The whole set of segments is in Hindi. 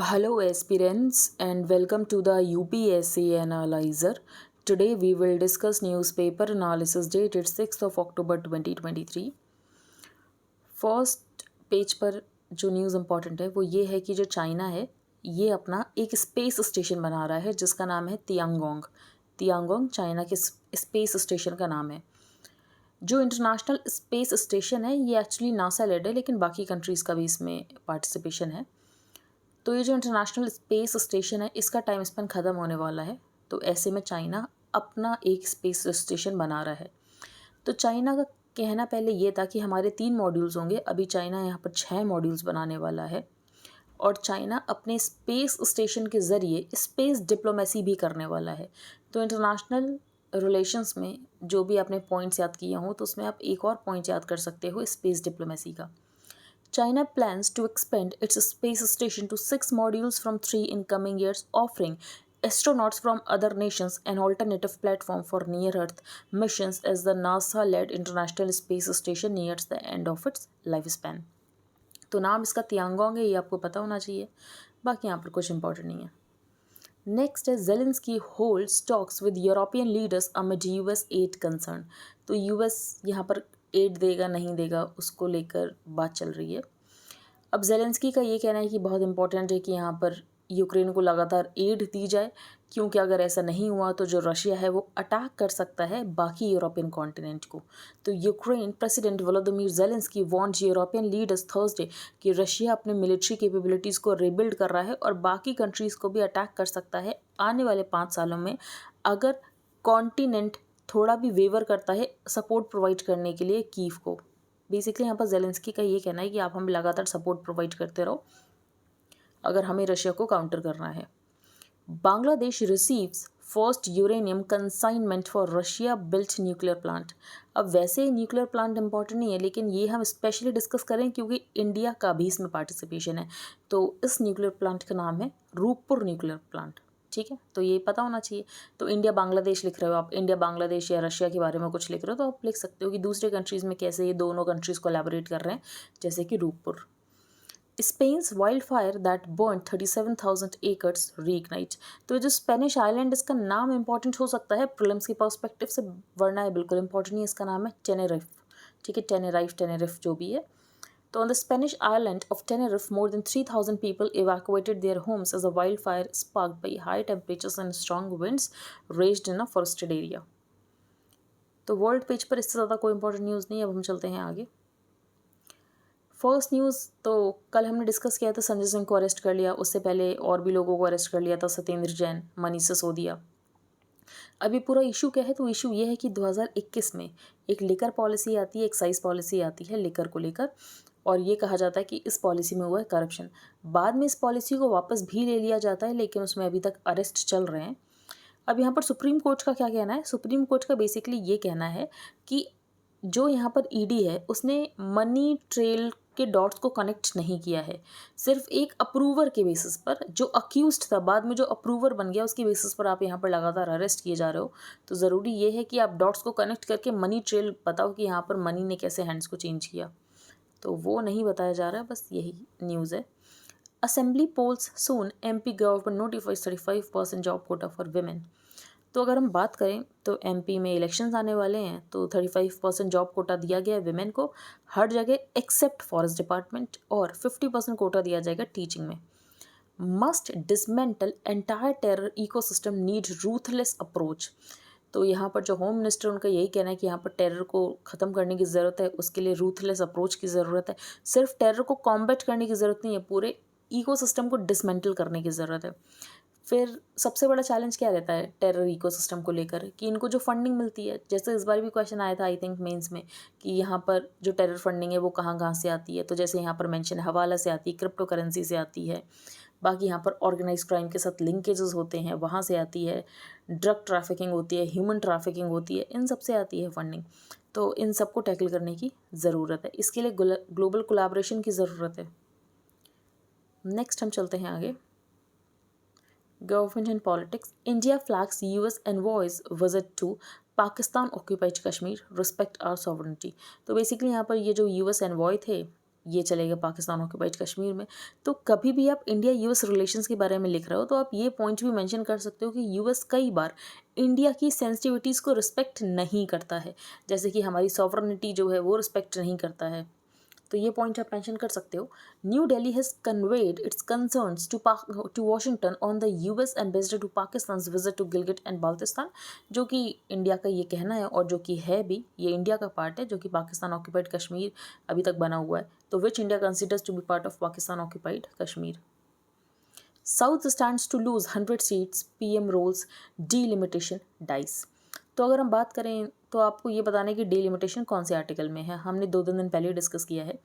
Hello, aspirants, and welcome to the UPSC Analyzer. Today, we will discuss newspaper analysis dated 6th of October 2023. First page पर जो न्यूज़ इम्पॉर्टेंट है वो ये है कि जो चाइना है ये अपना एक स्पेस स्टेशन बना रहा है जिसका नाम है तियांगोंग। तियांगोंग चाइना के स्पेस स्टेशन का नाम है। जो इंटरनेशनल स्पेस स्टेशन है ये एक्चुअली नासा लेड है, लेकिन बाकी कंट्रीज़ का भी इसमें पार्टिसिपेशन है। तो ये जो इंटरनेशनल स्पेस स्टेशन है इसका टाइम स्पेन ख़त्म होने वाला है, तो ऐसे में चाइना अपना एक स्पेस स्टेशन बना रहा है। तो चाइना का कहना पहले ये था कि हमारे 3 मॉड्यूल्स होंगे, अभी चाइना यहाँ पर 6 मॉड्यूल्स बनाने वाला है और चाइना अपने स्पेस स्टेशन के ज़रिए स्पेस डिप्लोमेसी भी करने वाला है। तो इंटरनेशनल रिलेशंस में जो भी आपने पॉइंट्स याद किए हों तो उसमें आप एक और पॉइंट याद कर सकते हो स्पेस डिप्लोमेसी का। China plans to expand its space station to 6 modules from 3 in coming years, offering astronauts from other nations an alternative platform for near-Earth missions as the NASA-led International Space Station nears the end of its lifespan. तो नाम इसका तियांगोंग है, ये आपको पता होना चाहिए, बाकी यहाँ पर कुछ इंपॉर्टेंट नहीं है। नेक्स्ट है Zelensky holds talks with European leaders amid US add concern. तो यूएस यहाँ पर एड देगा नहीं देगा उसको लेकर बात चल रही है। अब जेलेंस्की का ये कहना है कि बहुत इंपॉर्टेंट है कि यहाँ पर यूक्रेन को लगातार एड दी जाए, क्योंकि अगर ऐसा नहीं हुआ तो जो रशिया है वो अटैक कर सकता है बाकी यूरोपियन कॉन्टिनेंट को। तो Ukraine president Volodymyr Zelensky warned European leaders Thursday कि रशिया अपने मिलिट्री कैपेबिलिटीज़ को रिबिल्ड कर रहा है और बाकी कंट्रीज़ को भी अटैक कर सकता है आने वाले 5 सालों में अगर कॉन्टिनेंट थोड़ा भी वेवर करता है सपोर्ट प्रोवाइड करने के लिए कीव को। बेसिकली यहाँ पर जेलेंस्की का ये कहना है कि आप हमें लगातार सपोर्ट प्रोवाइड करते रहो अगर हमें रशिया को काउंटर करना है। Bangladesh receives first uranium consignment for Russia built nuclear plant. अब वैसे न्यूक्लियर प्लांट इंपॉर्टेंट नहीं है, लेकिन ये हम स्पेशली डिस्कस करें क्योंकि इंडिया का भी इसमें पार्टिसिपेशन है। तो इस न्यूक्लियर प्लांट का नाम है रूपपुर न्यूक्लियर प्लांट। ठीक है, तो ये पता होना चाहिए। तो इंडिया बांग्लादेश लिख रहे हो आप, इंडिया बांग्लादेश या रशिया के बारे में कुछ लिख रहे हो तो आप लिख सकते हो कि दूसरे कंट्रीज़ में कैसे ये दोनों कंट्रीज़ कोलैबोरेट कर रहे हैं, जैसे कि Rooppur. Spain's wild fire that burn 37,000 acres reignite. तो जो स्पेनिश आइलैंड इसका नाम इंपॉर्टेंट हो सकता है प्रीलिम्स के पर्सपेक्टिव से, वरना है बिल्कुल इंपॉर्टेंट नहीं। इसका नाम है टेनेरिफ। ठीक है, टेनेरिफ जो भी है। तो on the Spanish island of Tenerife, more than 3,000 people evacuated their homes as a wildfire sparked by high temperatures and strong winds raged in a forested area. तो वर्ल्ड पेज पर इससे ज़्यादा कोई इंपॉर्टेंट न्यूज़ नहीं है। अब हम चलते हैं आगे। फर्स्ट न्यूज़ तो कल हमने डिस्कस किया था, संजय सिंह को अरेस्ट कर लिया, उससे पहले और भी लोगों को अरेस्ट कर लिया था, सत्येंद्र जैन, मनीष सिसोदिया। अभी पूरा इशू क्या है, तो इशू ये है कि 2021 में एक लिकर पॉलिसी आती है, एक्साइज पॉलिसी आती है लिकर को लेकर, और ये कहा जाता है कि इस पॉलिसी में हुआ है करप्शन। बाद में इस पॉलिसी को वापस भी ले लिया जाता है, लेकिन उसमें अभी तक अरेस्ट चल रहे हैं। अब यहाँ पर सुप्रीम कोर्ट का क्या कहना है? सुप्रीम कोर्ट का बेसिकली ये कहना है कि जो यहाँ पर ईडी है उसने मनी ट्रेल के डॉट्स को कनेक्ट नहीं किया है, सिर्फ एक अप्रूवर के बेसिस पर, जो अक्यूज्ड था बाद में जो अप्रूवर बन गया उसकी बेसिस पर आप यहाँ पर लगातार अरेस्ट किए जा रहे हो। तो ज़रूरी ये है कि आप डॉट्स को कनेक्ट करके मनी ट्रेल बताओ कि यहाँ पर मनी ने कैसे हैंड्स को चेंज किया, तो वो नहीं बताया जा रहा है, बस यही न्यूज़ है। Assembly polls soon, MP government notifies 35% job quota for women. तो अगर हम बात करें तो एमपी में इलेक्शंस आने वाले हैं, तो 35% जॉब कोटा दिया गया है विमेन को हर जगह एक्सेप्ट फॉरेस्ट डिपार्टमेंट, और 50% कोटा दिया जाएगा टीचिंग में। Must dismantle entire terror ecosystem, need ruthless approach. तो यहाँ पर जो होम मिनिस्टर उनका यही कहना है कि यहाँ पर टेरर को ख़त्म करने की ज़रूरत है, उसके लिए रूथलेस अप्रोच की ज़रूरत है। सिर्फ टेरर को कॉम्बैट करने की ज़रूरत नहीं है, पूरे इकोसिस्टम को डिसमेंटल करने की ज़रूरत है। फिर सबसे बड़ा चैलेंज क्या रहता है टेरर इकोसिस्टम को लेकर, कि इनको जो फंडिंग मिलती है, जैसे इस बार भी क्वेश्चन आया था आई थिंक मेंस में, कि यहाँ पर जो टेरर फंडिंग है वो कहाँ से आती है। तो जैसे यहाँ पर मेंशन है, हवाला से आती है, क्रिप्टो करेंसी से आती है, बाकी यहाँ पर ऑर्गेनाइज क्राइम के साथ लिंकेजेस होते हैं वहाँ से आती है, ड्रग ट्रैफिकिंग होती है, ह्यूमन ट्रैफिकिंग होती है, इन सब से आती है फंडिंग। तो इन सब को टैकल करने की ज़रूरत है, इसके लिए ग्लोबल कोलैबोरेशन की ज़रूरत है। नेक्स्ट हम चलते हैं आगे। Government and politics, India flags US envoy's visit to Pakistan occupied Kashmir, respect our sovereignty. तो बेसिकली यहाँ पर ये जो यूएस एनवॉय थे ये चलेगा पाकिस्तान ऑक्यूपाइड कश्मीर में। तो कभी भी आप इंडिया यूएस रिलेशंस के बारे में लिख रहे हो तो आप ये पॉइंट भी मेंशन कर सकते हो कि यूएस कई बार इंडिया की सेंसिटिविटीज़ को रिस्पेक्ट नहीं करता है, जैसे कि हमारी सॉवरेनिटी जो है वो रिस्पेक्ट नहीं करता है। तो ये पॉइंट आप मेंशन कर सकते हो। New Delhi has conveyed its concerns to Washington on the US ambassador to Pakistan visit to Gilgit and Baltistan, जो कि इंडिया का ये कहना है और जो कि है भी, ये इंडिया का पार्ट है जो कि पाकिस्तान ऑक्यूपाइड कश्मीर अभी तक बना हुआ है, तो which India considers to be part of Pakistan occupied Kashmir. South stands to lose 100 seats, PM rolls delimitation dice. तो अगर हम बात करें तो आपको ये बताना है कि डीलिमिटेशन कौन से आर्टिकल में है, हमने 2-3 दिन पहले डिस्कस किया है।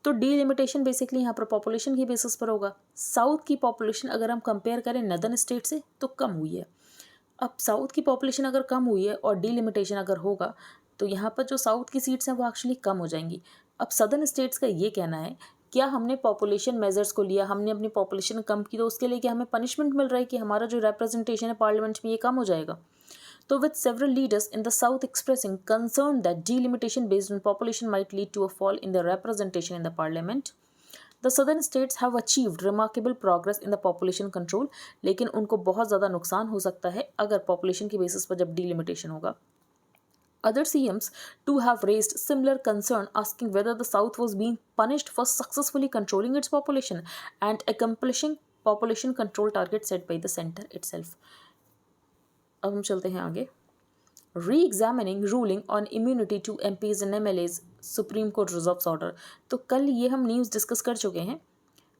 तो डीलिमिटेशन बेसिकली यहाँ पर पॉपुलेशन की बेसिस पर होगा। साउथ की पॉपुलेशन अगर हम कंपेयर करें नदर्न स्टेट से तो कम हुई है। अब साउथ की पॉपुलेशन अगर कम हुई है और डीलिमिटेशन अगर होगा तो यहाँ पर जो साउथ की सीट्स हैं वो एक्चुअली कम हो जाएंगी। अब सदर्न स्टेट्स का ये कहना है, क्या हमने पॉपुलेशन मेजर्स को लिया, हमने अपनी पॉपुलेशन कम की तो उसके लिए क्या हमें पनिशमेंट मिल रहा है कि हमारा जो रिप्रेजेंटेशन है पार्लियामेंट में ये कम हो जाएगा। तो with several leaders in the south expressing concern that delimitation based on population might lead to a fall in their representation in the parliament, the southern states have achieved remarkable progress in the population control, लेकिन उनको बहुत ज़्यादा नुकसान हो सकता है अगर population की basis पर जब delimitation होगा। Other CMs too have raised similar concern, asking whether the South was being punished for successfully controlling its population and accomplishing population control targets set by the center itself. अब हम चलते हैं आगे। Re-examining ruling on immunity to MPs and MLAs, supreme court reserves order. तो कल ये हम न्यूज़ डिस्कस कर चुके हैं।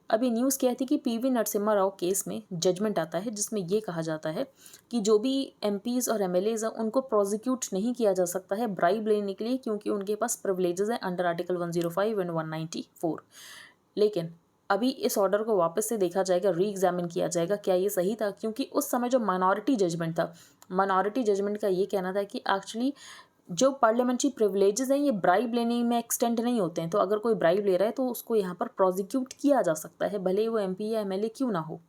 अभी न्यूज़ क्या थी कि PV नरसिम्हा राव केस में जजमेंट आता है जिसमें ये कहा जाता है कि जो भी MPs और MLAs हैं उनको प्रोसिक्यूट नहीं किया जा सकता है ब्राइब लेने के लिए, क्योंकि उनके पास प्रिविलेजेस हैं अंडर आर्टिकल 105 एंड 194। लेकिन अभी इस ऑर्डर को वापस से देखा जाएगा, री एग्जामिन किया जाएगा क्या ये सही था, क्योंकि उस समय जो माइनॉरिटी जजमेंट था, माइनॉरिटी जजमेंट का ये कहना था कि एक्चुअली जो पार्लियामेंट्री प्रिविलेजेस हैं ये ब्राइब लेने में एक्सटेंड नहीं होते हैं। तो अगर कोई ब्राइब ले रहा है तो उसको यहाँ पर प्रोसिक्यूट किया जा सकता है, भले ही वो MP या MLA क्यों ना हो।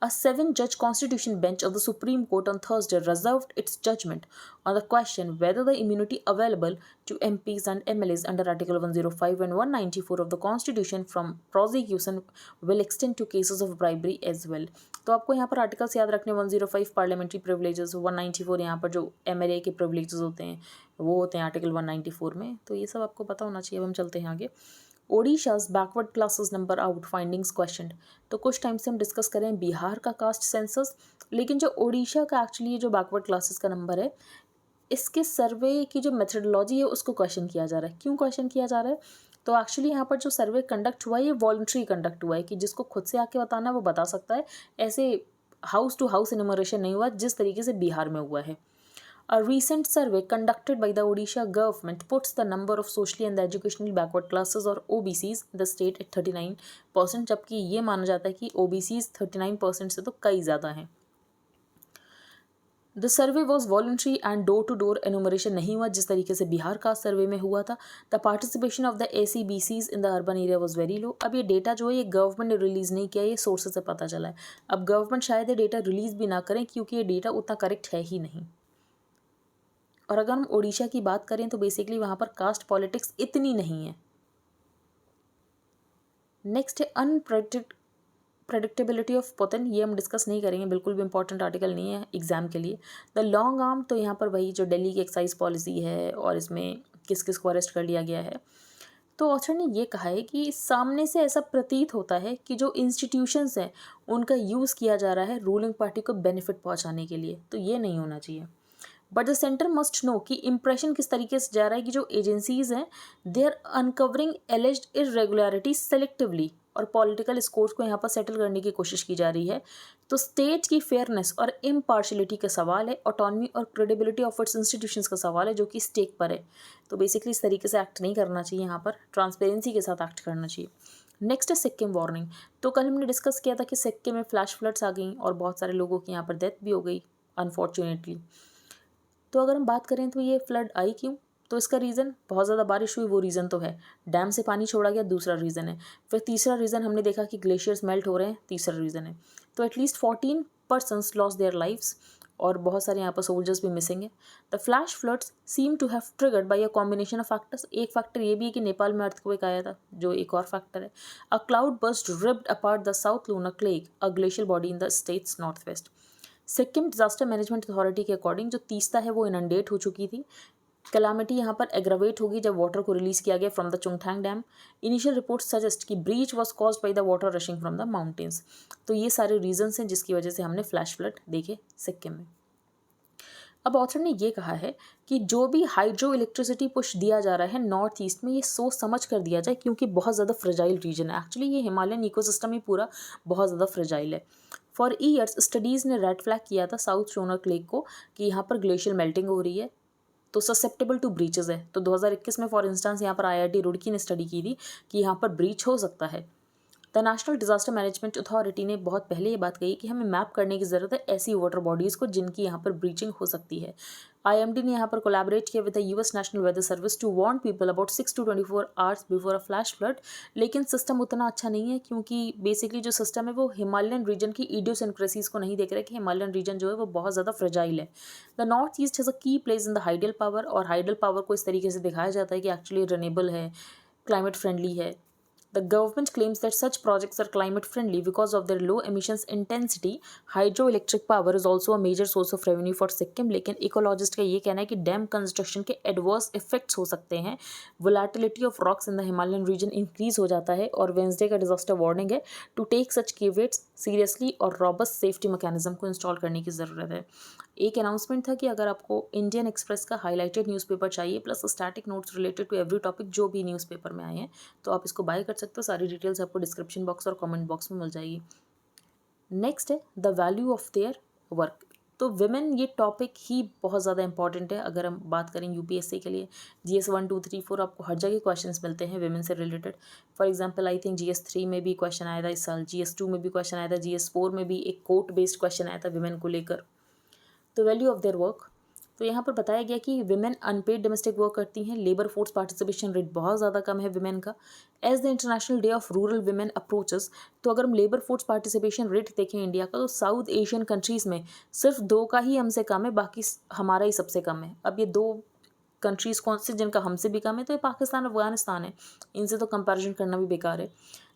A 7-judge constitution bench of the Supreme Court on Thursday reserved its judgment on the question whether the immunity available to MPs and MLAs under Article 105 and 194 of the Constitution from prosecution will extend to cases of bribery as well. तो आपको यहाँ पर आर्टिकल्स याद रखने, 105 पार्लियामेंट्री प्रिविलेजेस, 194 यहाँ पर जो MLA के प्रिविलेजेस होते हैं वो होते हैं आर्टिकल 194 में। तो ये सब आपको पता होना चाहिए। अब हम चलते हैं आगे। Odisha's backward classes number out findings question. तो कुछ टाइम से हम डिस्कस करें बिहार का कास्ट सेंसस, लेकिन जो ओडिशा का एक्चुअली जो बैकवर्ड क्लासेस का नंबर है इसके सर्वे की जो मेथडोलॉजी है उसको क्वेश्चन किया जा रहा है। क्यों क्वेश्चन किया जा रहा है? तो एक्चुअली यहाँ पर जो सर्वे कंडक्ट हुआ है ये वॉलंटरी कंडक्ट हुआ है कि जिसको खुद से आके बताना है वो बता सकता है। ऐसे हाउस टू हाउस इन्यूमरेशन नहीं हुआ जिस तरीके से बिहार में हुआ है। A recent survey conducted by the Odisha government puts the number of socially and educationally backward classes or OBCs in the state at 39%, जबकि ये माना जाता है कि OBCs 39% से तो कई ज़्यादा हैं। The survey was voluntary and door-to-door enumeration नहीं हुआ जिस तरीके से बिहार का सर्वे में हुआ था। The participation of the ACBCs in the urban area was very low। अब ये डेटा जो है ये गवर्नमेंट ने रिलीज़ नहीं किया, ये सोर्सेज से पता चला है। अब गवर्नमेंट शायद ये डेटा रिलीज़ भी ना करें क्योंकि ये डेटा उतना करेक्ट है ही नहीं। और अगर हम ओडिशा की बात करें तो बेसिकली वहाँ पर कास्ट पॉलिटिक्स इतनी नहीं है। नेक्स्ट है अनप्रेडिक्टेबिलिटी ऑफ पतन, ये हम डिस्कस नहीं करेंगे, बिल्कुल भी इंपॉर्टेंट आर्टिकल नहीं है एग्जाम के लिए। द लॉन्ग आर्म, तो यहाँ पर वही जो दिल्ली की एक्साइज पॉलिसी है और इसमें किस किस को अरेस्ट कर लिया गया है। तो ऑथर ने ये कहा है कि सामने से ऐसा प्रतीत होता है कि जो इंस्टीट्यूशंस हैं उनका यूज़ किया जा रहा है रूलिंग पार्टी को बेनिफिट पहुँचाने के लिए, तो ये नहीं होना चाहिए। But the centre must know कि इम्प्रेशन किस तरीके से जा रहा है कि जो एजेंसीज हैं they are uncovering alleged irregularity selectively, और पॉलिटिकल स्कोर्स को यहाँ पर सेटल करने की कोशिश की जा रही है। तो स्टेट की फेयरनेस और इम्पार्शलिटी का सवाल है, ऑटोनॉमी और क्रेडिबिलिटी ऑफ इट्स इंस्टीट्यूशंस का सवाल है जो कि स्टेक पर है। तो बेसिकली इस तरीके से एक्ट नहीं करना चाहिए, यहाँ पर ट्रांसपेरेंसी के साथ एक्ट करना चाहिए। नेक्स्ट है सिक्किम वार्निंग। तो कल हमने डिस्कस किया था कि सिक्किम में फ्लैश फ्लड्स आ गई और बहुत सारे लोगों की यहाँ पर डेथ भी हो गई अनफॉर्चुनेटली। तो अगर हम बात करें तो ये फ्लड आई क्यों? तो इसका रीज़न बहुत ज़्यादा बारिश हुई, वो रीज़न तो है। डैम से पानी छोड़ा गया, दूसरा रीज़न है। फिर तीसरा रीज़न हमने देखा कि ग्लेशियर्स मेल्ट हो रहे हैं, तीसरा रीज़न है। तो at least 14 persons lost their lives और बहुत सारे यहाँ पर सोल्जर्स भी मिसिंग है। The flash floods seem to have triggered by a combination of factors. एक फैक्टर ये भी है कि नेपाल में अर्थक्वेक आया था, जो एक और फैक्टर है। A cloud burst ripped apart the south Lhonak lake, a glacial body in the state's north west. Sikkim disaster management authority के अकॉर्डिंग जो तीस्ता है वो इनंडेट हो चुकी थी। कैलामिटी यहाँ पर एग्रावेट होगी जब वाटर को रिलीज किया गया from the Chungthang dam. Initial report suggest कि breach was caused by the water rushing from the mountains. तो ये सारे रीजंस हैं जिसकी वजह से हमने फ्लैश फ्लड देखे सिक्किम में। अब ऑथर ने ये कहा है कि जो भी हाइड्रो इलेक्ट्रिसिटी पुश दिया जा रहा है नॉर्थ ईस्ट में, ये सोच समझ कर दिया जाए, क्योंकि बहुत ज़्यादा फ्रेजाइल रीजन है। एक्चुअली ये हिमालयन इकोसिस्टम ही पूरा बहुत ज़्यादा फ्रेजाइल है। फॉर ईयर्स स्टडीज़ ने रेड फ्लैग किया था साउथ शोनक लेक को कि यहाँ पर ग्लेशियल मेल्टिंग हो रही है, तो ससेप्टेबल टू ब्रीचेस है। तो 2021 में फॉर इंस्टेंस यहाँ पर IIT रुड़की ने स्टडी की थी कि यहाँ पर ब्रीच हो सकता है। The national disaster management authority ने बहुत पहले ये बात कही कि हमें मैप करने की ज़रूरत है ऐसी वाटर बॉडीज़ को जिनकी यहाँ पर ब्रीचिंग हो सकती है। IMD ने यहाँ पर कोलैबोरेट किया with the US national weather service to warn people about 6 to 24 hours before a flash flood. लेकिन सिस्टम उतना अच्छा नहीं है, क्योंकि बेसिकली जो सिस्टम है वो हिमालयन रीजन की इडियोसिंक्रेसीज को नहीं देख रहा है कि हिमालयन रीजन जो है वो बहुत ज़्यादा फ्रेजाइल है। The north east has a key place in the hydel power, और हाइडल पावर को इस तरीके से दिखाया जाता है कि एक्चुअली रिन्यूएबल है, क्लाइमेट फ्रेंडली है। The government claims that such projects are climate friendly because of their low emissions intensity. Hydroelectric power is also a major source of revenue for Sikkim, लेकिन इकोलॉजिस्ट का ये कहना है कि डैम कंस्ट्रक्शन के एडवर्स इफेक्ट्स हो सकते हैं। Volatility of rocks in the Himalayan region increase हो जाता है, और वेंसडे का डिजास्टर वार्निंग है to take such caveats seriously और रॉबस्ट सेफ्टी मैकेनिज्म को इंस्टॉल करने की ज़रूरत है। एक अनाउंसमेंट था कि अगर आपको इंडियन एक्सप्रेस का हाईलाइटेड न्यूज़पेपर चाहिए plus static notes related to every topic जो भी न्यूज़पेपर में आए हैं, तो आप इसको बाय कर सकते हो। सारी डिटेल्स आपको डिस्क्रिप्शन बॉक्स और कमेंट बॉक्स में मिल जाएगी। नेक्स्ट है the value of their work. तो विमेन ये टॉपिक ही बहुत ज़्यादा इंपॉर्टेंट है अगर हम बात करें UPSC के लिए। GS 1 2 3 4 आपको हर जगह क्वेश्चंस मिलते हैं विमेन से related. For example I think GS 3 में भी क्वेश्चन आया था इस साल, GS 2 में भी क्वेश्चन आया था, GS 4 में भी एक कोर्ट बेस्ड क्वेश्चन आया था विमेन को लेकर। तो वैल्यू ऑफ देयर वर्क, तो यहाँ पर बताया गया कि विमेन अनपेड डोमेस्टिक वर्क करती हैं, लेबर फोर्स पार्टिसिपेशन रेट बहुत ज़्यादा कम है विमेन का। As the international day of rural women approaches, तो अगर हम लेबर फोर्स पार्टिसिपेशन रेट देखें इंडिया का, तो साउथ एशियन कंट्रीज़ में सिर्फ 2 का ही हमसे कम है, बाकी हमारा ही सबसे कम है। अब ये 2 कंट्रीज़ कौन से जिनका हमसे भी कम है, तो ये पाकिस्तान अफगानिस्तान है, इनसे तो कंपेरिजन करना भी बेकार है।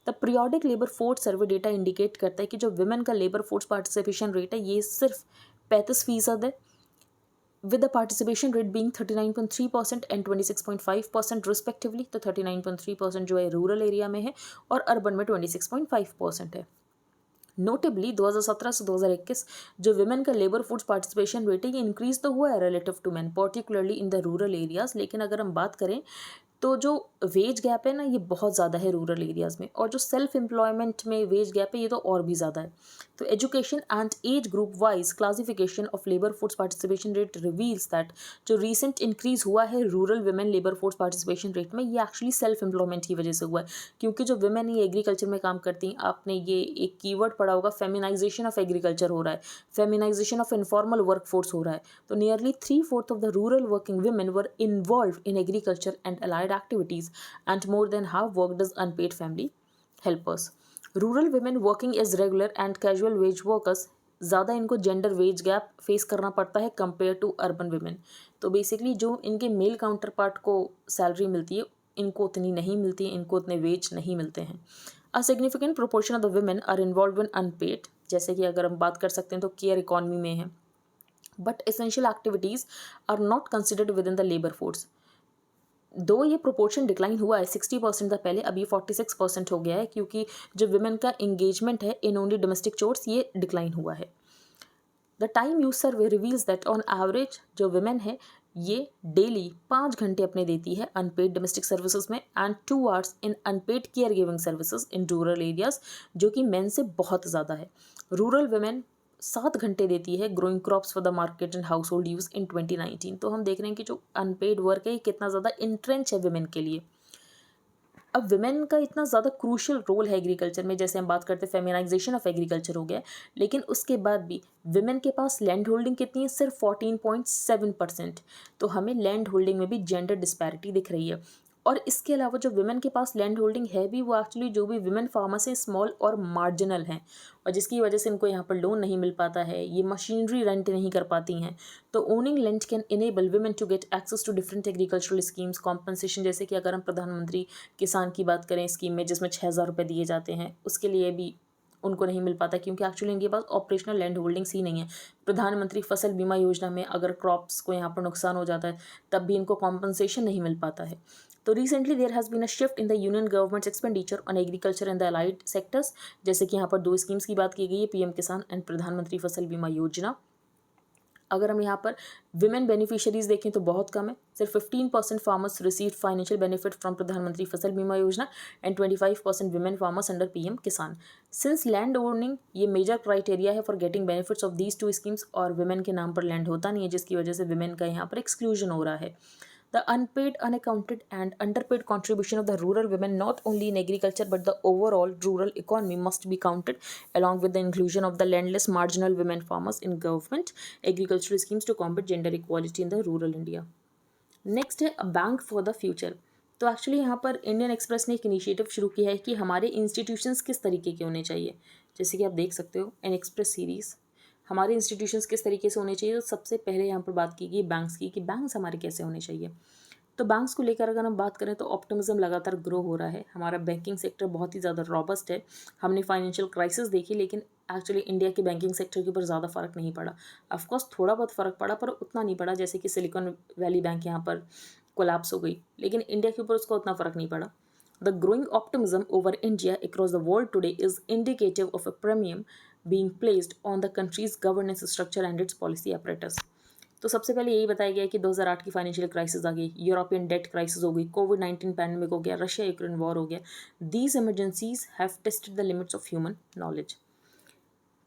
The periodic labour force survey data indicate करता है कि जो विमेन का लेबर फोर्स पार्टिसिपेशन रेट है ये सिर्फ 35% है, with the participation rate being 39.3% and 26.5% respectively। तो 39.3% जो है रूरल एरिया में है और अर्बन में 26.5% है। नोटेबली 2017 से 2021 जो विमेन का लेबर फोर्स पार्टिसिपेशन रेट है ये इंक्रीज तो हुआ है relative to man, particularly in the rural areas. लेकिन अगर हम बात करें तो जो वेज गैप है ना ये बहुत ज़्यादा है रूरल एरियाज़ में, और जो सेल्फ एम्प्लॉयमेंट में वेज गैप है ये तो और भी ज़्यादा है। तो education and age group wise classification of labour force participation rate reveals that जो रिसेंट इंक्रीज हुआ है rural women labour force participation rate में, ये एक्चुअली सेल्फ एम्प्लॉयमेंट की वजह से हुआ है। क्योंकि जो विमेन ये एग्रीकल्चर में काम करती हैं, आपने ये एक कीवर्ड पढ़ा होगा, फेमिनाइजेशन ऑफ एग्रीकल्चर हो रहा है, feminisation of informal work force हो रहा है। तो nearly 3/4 of the rural working women were involve in agriculture and allied activities, and more than half worked as unpaid family helpers. Rural women working as regular and casual wage workers, ज़्यादा इनको जेंडर वेज गैप फेस करना पड़ता है कंपेयर टू अर्बन विमेन। तो बेसिकली जो इनके मेल काउंटर पार्ट को सैलरी मिलती है इनको उतनी नहीं मिलती है, इनको उतने वेज नहीं मिलते हैं। A significant proportion of the women are involve in unpaid, जैसे कि अगर हम बात कर सकते हैं तो केयर इकॉनमी में है, but essential activities are not considered within the labour force. Though ये प्रोपोर्शन डिक्लाइन हुआ है 60% था पहले, अभी 46% हो गया है, क्योंकि जो विमेन का इंगेजमेंट है इन ओनली डोमेस्टिक चोर्स ये डिक्लाइन हुआ है। The time use survey reveals that on average जो विमेन है ये डेली 5 घंटे अपने देती है अनपेड डोमेस्टिक सर्विसेज में and 2 hours in unpaid care giving services in rural areas, जो कि मेन से बहुत ज़्यादा है। रूरल विमेन 7 घंटे देती है growing crops for the market and house hold use in 2019। तो हम देख रहे हैं कि जो अनपेड वर्क है ये कितना ज़्यादा इंट्रेंच है विमेन के लिए। अब विमेन का इतना ज़्यादा क्रूशियल रोल है एग्रीकल्चर में, जैसे हम बात करते हैं फेमिनाइजेशन ऑफ एग्रीकल्चर हो गया, लेकिन उसके बाद भी विमेन के पास लैंड होल्डिंग कितनी है, सिर्फ 14.7%। तो हमें लैंड होल्डिंग में भी जेंडर डिस्पैरिटी दिख रही है। और इसके अलावा जो विमेन के पास लैंड होल्डिंग है भी, वो एक्चुअली जो भी विमेन फार्मर्स हैं स्मॉल और मार्जिनल हैं, और जिसकी वजह से इनको यहाँ पर लोन नहीं मिल पाता है, ये मशीनरी रेंट नहीं कर पाती हैं। तो owning land can enable women to get access to different agricultural schemes, compensation, जैसे कि अगर हम प्रधानमंत्री किसान की बात करें स्कीम में जिसमें 6,000 रुपये दिए जाते हैं, उसके लिए भी उनको नहीं मिल पाता क्योंकि एक्चुअली इनके पास ऑपरेशनल लैंड होल्डिंग्स ही नहीं है। प्रधानमंत्री फसल बीमा योजना में अगर क्रॉप्स को यहाँ पर नुकसान हो जाता है तब भी इनको कॉम्पनसेशन नहीं मिल पाता है। तो recently there has been a shift in the union government's expenditure on agriculture and the allied sectors, जैसे कि यहाँ पर 2 स्कीम्स की बात की गई है, पीएम किसान एंड प्रधानमंत्री फसल बीमा योजना। अगर हम यहाँ पर विमेन बेनिफिशियरीज देखें तो बहुत कम है, सिर्फ 15% farmers receive financial benefit from प्रधानमंत्री फसल बीमा योजना and 25% women farmers under PM किसान। सिंस लैंड ओनिंग ये मेजर क्राइटेरिया है for getting benefits of these 2 schemes, और विमेन के नाम पर लैंड होता नहीं है, जिसकी वजह से विमेन का यहाँ पर एक्सक्लूजन हो रहा है। The unpaid, unaccounted and underpaid contribution of the rural women not only in agriculture but the overall rural economy must be counted, along with the inclusion of the landless marginal women farmers in government agricultural schemes to combat gender equality in the rural India. Next है a bank for the future. तो एक्चुअली यहाँ पर इंडियन एक्सप्रेस ने एक इनिशिएटिव शुरू किया है कि हमारे इंस्टीट्यूशंस किस तरीके के होने चाहिए। जैसे कि आप देख सकते हो एन एक्सप्रेस सीरीज़, हमारे इंस्टीट्यूशंस किस तरीके से होने चाहिए। तो सबसे पहले यहाँ पर बात की गई बैंक्स की, कि बैंक्स हमारे कैसे होने चाहिए। तो बैंक्स को लेकर अगर हम बात करें तो ऑप्टिमिज्म लगातार ग्रो हो रहा है। हमारा बैंकिंग सेक्टर बहुत ही ज़्यादा रॉबस्ट है। हमने फाइनेंशियल क्राइसिस देखी, लेकिन एक्चुअली इंडिया के बैंकिंग सेक्टर के ऊपर ज़्यादा फर्क नहीं पड़ा। ऑफकोर्स थोड़ा बहुत फ़र्क पड़ा, पर उतना नहीं पड़ा। जैसे कि सिलिकॉन वैली बैंक यहाँ पर कोलैप्स हो गई, लेकिन इंडिया के ऊपर उसका उतना फ़र्क नहीं पड़ा। The growing optimism over India across the world today is indicative of a premium being placed on the country's governance structure and its policy apparatus. तो सबसे पहले यही बताया गया कि 2008 की फाइनेंशियल क्राइसिस आ गई, यूरोपियन डेट क्राइसिस हो गई, कोविड-19 पैंडेमिक हो गया, रशिया यूक्रेन वॉर हो गया। These emergencies have tested the limits of human knowledge.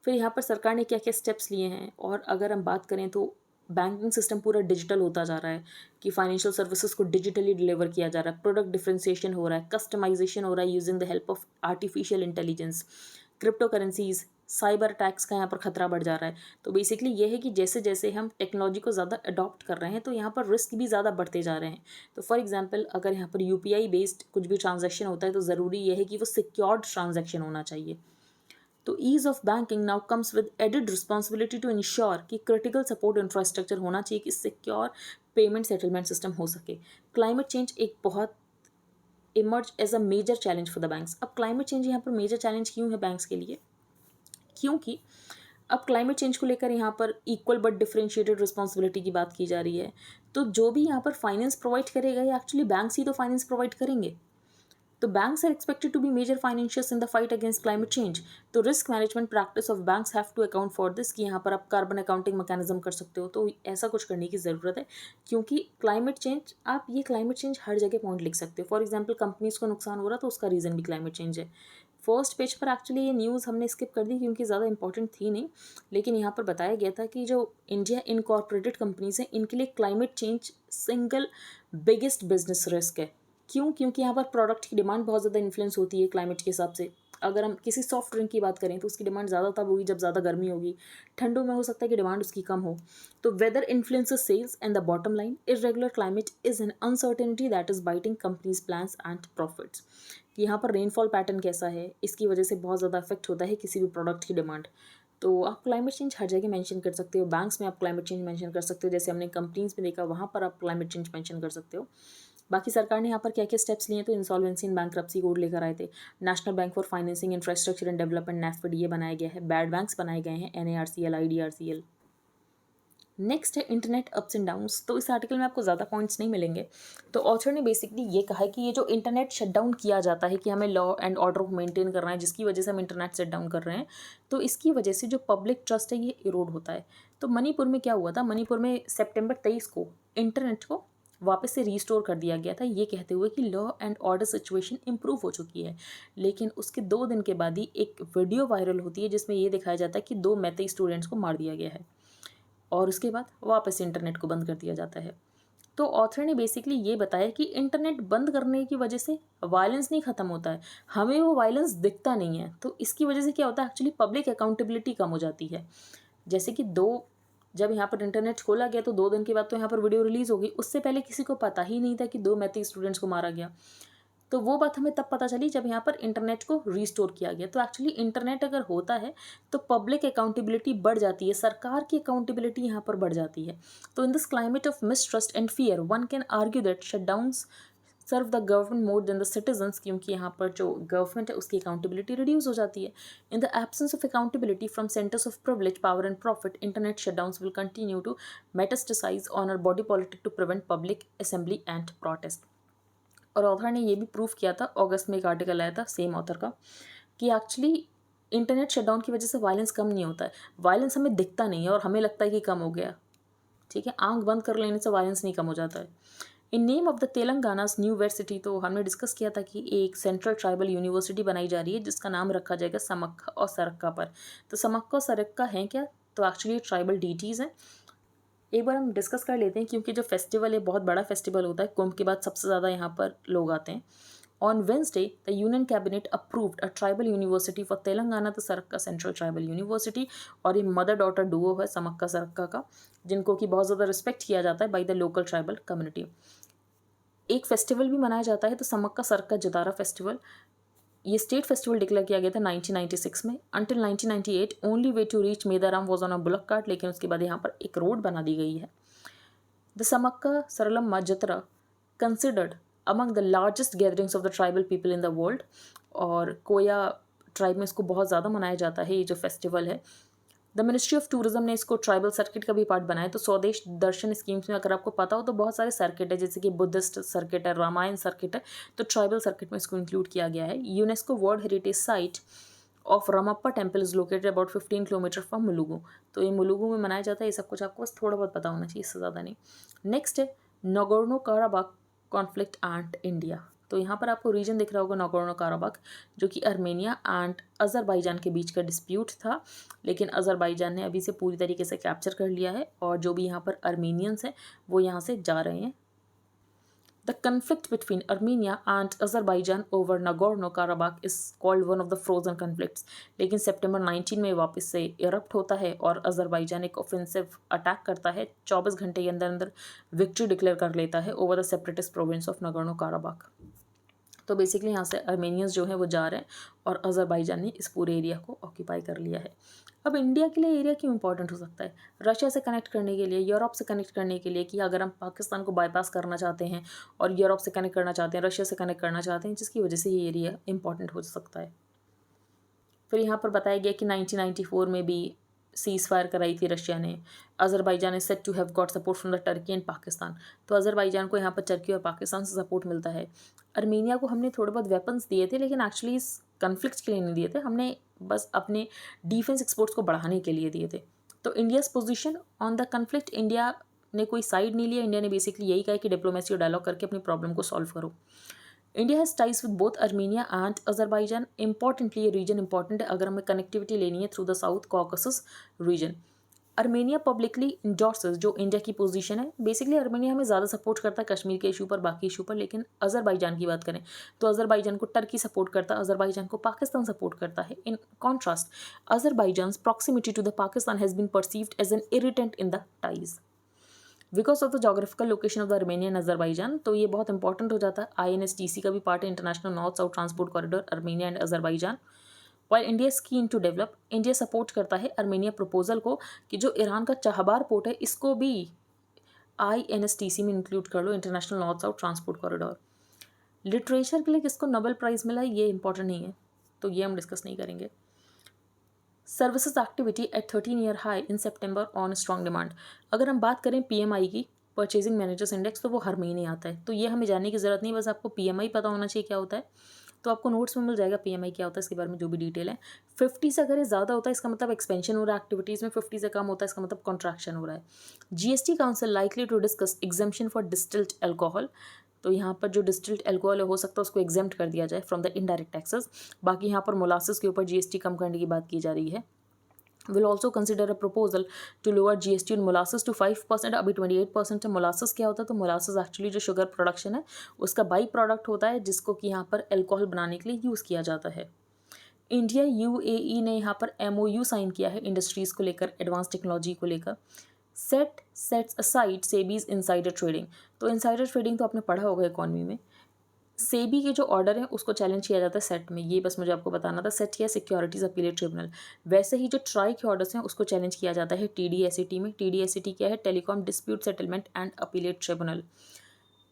फिर यहाँ पर सरकार ने क्या क्या स्टेप्स लिए हैं, और अगर हम बात करें तो बैंकिंग सिस्टम पूरा डिजिटल होता जा रहा है, कि फाइनेंशियल सर्विसेज को डिजिटली डिलीवर किया जा रहा है, प्रोडक्ट डिफ्रेंसिएशन हो रहा है, कस्टमाइजेशन हो रहा है using the help of artificial intelligence, crypto currencies, cyber attacks का यहाँ पर खतरा बढ़ जा रहा है। तो बेसिकली ये है कि जैसे जैसे हम टेक्नोलॉजी को ज़्यादा अडॉप्ट कर रहे हैं तो यहाँ पर रिस्क भी ज़्यादा बढ़ते जा रहे हैं। तो फॉर एग्जांपल अगर यहाँ पर यूपीआई बेस्ड कुछ भी ट्रांजैक्शन होता है तो ज़रूरी यह है कि वो सिक्योर्ड ट्रांजैक्शन होना चाहिए। तो ease of banking now comes with added responsibility to ensure कि क्रिटिकल सपोर्ट इंफ्रास्ट्रक्चर होना चाहिए कि सिक्योर पेमेंट सेटलमेंट सिस्टम हो सके। क्लाइमेट चेंज एक बहुत emerge as a major challenge for the banks. अब क्लाइमेट चेंज यहाँ पर मेजर चैलेंज क्यों है बैंक्स के लिए, क्योंकि अब क्लाइमेट चेंज को लेकर यहाँ पर इक्वल बट डिफरेंशिएटेड रिस्पॉन्सिबिलिटी की बात की जा रही है। तो जो भी यहाँ पर फाइनेंस प्रोवाइड करेगा ये एक्चुअली बैंक्स ही तो फाइनेंस प्रोवाइड करेंगे। तो banks are expected to be major financiers in the fight against climate change. तो risk management practice of banks have to account for this, कि यहाँ पर आप कार्बन अकाउंटिंग मैकेनिज्म कर सकते हो। तो ऐसा कुछ करने की ज़रूरत है, क्योंकि क्लाइमेट चेंज, आप ये क्लाइमेट चेंज हर जगह पॉइंट लिख सकते हो। फॉर एग्जाम्पल कंपनीज को नुकसान हो रहा तो उसका रीज़न भी क्लाइमेट चेंज है। फर्स्ट पेज पर एक्चुअली ये न्यूज़ हमने स्किप कर दी क्योंकि ज़्यादा इंपॉर्टेंट थी नहीं, लेकिन यहाँ पर बताया गया था कि जो इंडिया इनकॉर्पोरेटेड कंपनीज हैं इनके लिए climate change single biggest business risk है। क्यों? क्योंकि यहाँ पर प्रोडक्ट की डिमांड बहुत ज़्यादा इन्फ्लुएंस होती है क्लाइमेट के हिसाब से। अगर हम किसी सॉफ्ट ड्रिंक की बात करें तो उसकी डिमांड ज़्यादा तब होगी जब ज़्यादा गर्मी होगी, ठंडों में हो सकता है कि डिमांड उसकी कम हो। तो weather influences sales and the bottom line, irregular climate is an uncertainty that is biting companies plans and profits. यहाँ पर रेनफॉल पैटर्न कैसा है, इसकी वजह से बहुत ज़्यादा इफेक्ट होता है किसी भी प्रोडक्ट की डिमांड। तो आप क्लाइमेट चेंज हर जगह मेंशन कर सकते हो, बैंक्स में आप क्लाइमेट चेंज मेंशन कर सकते हो, जैसे हमने कंपनीज में देखा वहाँ पर आप क्लाइमेट चेंज मेंशन कर सकते हो। बाकी सरकार ने यहाँ पर क्या क्या स्टेप्स लिए, तो इंसॉल्वेंसी एंड बैंक्रप्सी कोड लेकर आए थे, national bank for financing infrastructure and development NAFED ये बनाया गया है, बैड बैंक्स बनाए गए हैं, NARCL IDRCL। नेक्स्ट है इंटरनेट अप्स एंड डाउन्स। तो इस आर्टिकल में आपको ज़्यादा पॉइंट्स नहीं मिलेंगे। तो ऑथर ने बेसिकली ये कहा है कि ये जो इंटरनेट शटडाउन किया जाता है कि हमें लॉ एंड ऑर्डर को मेंटेन करना है, जिसकी वजह से हम इंटरनेट शट डाउन कर रहे हैं, तो इसकी वजह से जो पब्लिक ट्रस्ट है ये इरोड होता है। तो मणिपुर में क्या हुआ था, मणिपुर में सितंबर 23 को इंटरनेट को वापस से रीस्टोर कर दिया गया था, ये कहते हुए कि law and order situation improve हो चुकी है। लेकिन उसके 2 दिन के बाद ही एक वीडियो वायरल होती है जिसमें ये दिखाया जाता है कि 2 मैते स्टूडेंट्स को मार दिया गया है, और उसके बाद वापस इंटरनेट को बंद कर दिया जाता है। तो ऑथर ने बेसिकली ये बताया कि इंटरनेट बंद करने की वजह से वायलेंस नहीं ख़त्म होता है, हमें वो वायलेंस दिखता नहीं है। तो इसकी वजह से क्या होता है, एक्चुअली पब्लिक अकाउंटेबिलिटी कम हो जाती है। जैसे कि 2 जब यहाँ पर इंटरनेट खोला गया तो 2 दिन के बाद तो यहाँ पर वीडियो रिलीज़ हो गई। उससे पहले किसी को पता ही नहीं था कि 2 मैथिक स्टूडेंट्स को मारा गया। तो वो बात हमें तब पता चली जब यहाँ पर इंटरनेट को रीस्टोर किया गया। तो एक्चुअली इंटरनेट अगर होता है तो पब्लिक अकाउंटेबिलिटी बढ़ जाती है, सरकार की अकाउंटेबिलिटी यहाँ पर बढ़ जाती है। तो in this climate of mistrust and fear one can argue that shutdowns serve the government more than the citizens, क्योंकि यहाँ पर जो गवर्नमेंट है उसकी अकाउंटेबिलिटी रिड्यूस हो जाती है। In the absence of accountability from centres of privilege power and profit, internet shutdowns will continue to metastasise on our body politic to prevent public assembly and protest. और ऑथर ने ये भी प्रूव किया था, अगस्त में एक आर्टिकल आया था सेम ऑथर का, कि एक्चुअली इंटरनेट शटडाउन की वजह से वायलेंस कम नहीं होता है। वायलेंस हमें दिखता नहीं है और हमें लगता है कि कम हो गया, ठीक है, आंख बंद कर लेने से वायलेंस नहीं कम हो जाता है। In name of the Telangana's new university, तो हमने डिस्कस किया था कि एक सेंट्रल ट्राइबल यूनिवर्सिटी बनाई जा रही है जिसका नाम रखा जाएगा समक्का और सरक्का पर। तो समक्का और सरक्का हैं क्या? तो एक्चुअली ट्राइबल डीटीज़ हैं। एक बार हम डिस्कस कर लेते हैं, क्योंकि जो फेस्टिवल है बहुत बड़ा फेस्टिवल होता है, कुंभ के बाद सबसे ज़्यादा यहाँ पर लोग आते हैं। On Wednesday the union cabinet approved a tribal university for Telangana, तो सरक्का सेंट्रल ट्राइबल यूनिवर्सिटी। और ये मदर डॉटर डुओ है समक्का सरक्का का, जिनको कि बहुत ज़्यादा रिस्पेक्ट किया जाता है by the local tribal community. एक फेस्टिवल भी मनाया जाता है, तो समक्का सरक्का जतारा फेस्टिवल। ये स्टेट फेस्टिवल डिक्लेयर किया गया था 1996 में। Until 1998 only way to reach Medaram was on a bullock cart, लेकिन उसके बाद यहाँ पर एक रोड बना दी गई है। The Sammakka Saralamma Jatara considered among the largest gatherings of the tribal people in the world, और कोया ट्राइब में इसको बहुत ज़्यादा मनाया जाता है ये जो फेस्टिवल है। द मिनिस्ट्री ऑफ टूरिज्म ने इसको ट्राइबल सर्किट का भी पार्ट बनाया। तो स्वदेश दर्शन स्कीम्स में अगर आपको पता हो तो बहुत सारे सर्किट है, जैसे कि बुद्धिस्ट सर्किट है, रामायण सर्किट है, तो ट्राइबल सर्किट में इसको इंक्लूड किया गया है। UNESCO world heritage site of Ramappa temple is located about 15 kilometre from Mulugu. तो ये मुलुगु में मनाया जाता है। ये सब कुछ आपको बस थोड़ा बहुत पता होना चाहिए, इससे ज़्यादा नहीं। नेक्स्ट है Nagorno Karabakh conflict and India. तो यहाँ पर आपको रीजन दिख रहा होगा नगोर्नो काराबाख, जो कि आर्मेनिया एंड अज़रबाईजान के बीच का डिस्प्यूट था, लेकिन अज़रबाईजान ने अभी से पूरी तरीके से कैप्चर कर लिया है, और जो भी यहाँ पर आर्मेनियंस हैं वो यहाँ से जा रहे हैं। The conflict between Armenia and Azerbaijan over Nagorno Karabakh is called one of the frozen conflicts, लेकिन सितंबर 19 में वापस से इरप्ट होता है और अज़रबाईजान एक ऑफेंसिव अटैक करता है। 24 घंटे के अंदर अंदर विक्ट्री डिक्लेयर कर लेता है over the separatist province of Nagorno Karabakh. तो बेसिकली यहाँ से आर्मेनियंस जो हैं वो जा रहे हैं और अज़रबाईजान ने इस पूरे एरिया को ऑक्यूपाई कर लिया है। अब इंडिया के लिए एरिया क्यों इंपॉर्टेंट हो सकता है? रशिया से कनेक्ट करने के लिए, यूरोप से कनेक्ट करने के लिए, कि अगर हम पाकिस्तान को बाईपास करना चाहते हैं और यूरोप से कनेक्ट करना चाहते हैं, रशिया से कनेक्ट करना चाहते हैं, जिसकी वजह से ये एरिया इंपॉर्टेंट हो सकता है। फिर यहाँ पर बताया गया कि 1994 में भी सीज़ फायर कराई थी रशिया ने। Azerbaijan is said to have got support from the Turkey and Pakistan. तो अज़रबाईजान को यहाँ पर टर्की और पाकिस्तान से सपोर्ट मिलता है। आर्मेनिया को हमने थोड़े बहुत वेपन्स दिए थे, लेकिन एक्चुअली इस कन्फ्लिक्ट के लिए नहीं दिए थे, हमने बस अपने डिफेंस एक्सपोर्ट्स को बढ़ाने के लिए दिए थे। तो India's position on the conflict, India ने कोई साइड नहीं लिया। इंडिया ने बेसिकली यही कहा कि डिप्लोमेसी और डायलॉग करके अपनी प्रॉब्लम को सॉल्व करो। India has ties with both Armenia and Azerbaijan. Importantly ये रीजन इंपॉर्टेंट है अगर हमें कनेक्टिविटी लेनी है through the south Caucasus region. Armenia publicly endorses जो इंडिया की पोजीशन है। बेसिकली आर्मेनिया हमें ज़्यादा सपोर्ट करता है कश्मीर के इशू पर, बाकी इशू पर, लेकिन अज़रबाईजान की बात करें तो अज़रबाईजान को टर्की सपोर्ट करता है, अज़रबाईजान को पाकिस्तान सपोर्ट करता है। In contrast Azerbaijan's proximity to the Pakistan has been perceived as an irritant in the ties because of the geographical location of the Armenia and Azerbaijan. तो ये बहुत इंपॉर्टेंट हो जाता है। INSTC का भी पार्ट है, international north south transport corridor, Armenia and Azerbaijan. While India is keen to develop, India support करता है आर्मेनिया प्रपोजल को कि जो ईरान का चाहबार पोर्ट है इसको भी INSTC में इंक्लूड कर लो, international north south transport corridor. Literature के लिए किसको नोबेल प्राइज़ मिला ये इंपॉर्टेंट नहीं है, तो ये हम डिस्कस नहीं करेंगे। Services activity at 13 year high in September on strong demand. अगर हम बात करें PMI की, परचेजिंग मैनेजर्स इंडेक्स, तो वो हर महीने आता है, तो ये हमें जानने की ज़रूरत नहीं, बस आपको PMI पता होना चाहिए क्या होता है। तो आपको नोट्स में मिल जाएगा PMI क्या होता है, इसके बारे में जो भी डिटेल है। 50 से अगर ये ज़्यादा होता है इसका मतलब एक्सपेंशन हो रहा है एक्टिविटीज़ में, 50 से कम होता है इसका मतलब कॉन्ट्रैक्शन हो रहा है। GST council likely to discuss exemption for distilled alcohol. तो यहाँ पर जो डिस्टिल्ड एल्कोहल हो सकता है उसको एग्जेम्प्ट कर दिया जाए फ्रॉम द इनडायरेक्ट टैक्सेस। बाकी यहाँ पर मोलासेस के ऊपर GST कम करने की बात की जा रही है। will also consider a proposal to lower GST on molasses to 5%। अभी 28% है। molasses क्या होता है? तो molasses एक्चुअली जो शुगर प्रोडक्शन है उसका बाई प्रोडक्ट होता है, जिसको कि यहाँ पर एल्कोहल बनाने के लिए यूज़ किया जाता है। इंडिया UAE ने यहाँ पर MOU साइन किया है इंडस्ट्रीज़ को लेकर, एडवांस टेक्नोलॉजी को लेकर। Set sets aside SEBI's insider trading. तो इनसाइडर ट्रेडिंग तो आपने पढ़ा होगा इकॉनमी में। सेबी के जो ऑर्डर है उसको चैलेंज किया जाता है सेट में, ये बस मुझे आपको बताना था। सेट या सिक्योरिटीज अपीलेट ट्रिब्यूनल। वैसे ही जो ट्राई के ऑर्डर्स हैं उसको चैलेंज किया जाता है TDSAT में। TDSAT क्या है? Telecom dispute settlement and appellate tribunal.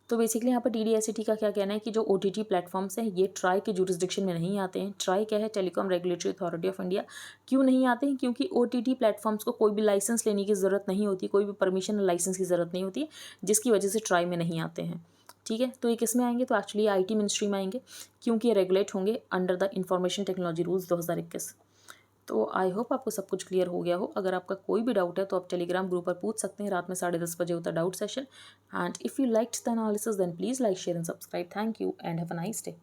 तो बेसिकली यहाँ पर TDSAT का क्या कहना है कि जो OTT प्लेटफॉर्म्स हैं ये ट्राई के जुरिस्डिक्शन में नहीं आते हैं। ट्राई क्या है? Telecom regulatory authority of India. क्यों नहीं आते हैं? क्योंकि OTT प्लेटफॉर्म्स को कोई भी लाइसेंस लेने की ज़रूरत नहीं होती, कोई भी परमिशन लाइसेंस की ज़रूरत नहीं होती, जिसकी वजह से ट्राई में नहीं आते हैं। ठीक है, तो ये किस में आएंगे? तो एक्चुअली IT मिनिस्ट्री में आएंगे, क्योंकि ये रेगुलेट होंगे under the information technology rules 2021। तो आई होप आपको सब कुछ क्लियर हो गया हो। अगर आपका कोई भी डाउट है तो आप टेलीग्राम ग्रुप पर पूछ सकते हैं। रात में 10:30 बजे होता है doubt session. And if you liked the analysis then please like share and subscribe. Thank you and have a nice day.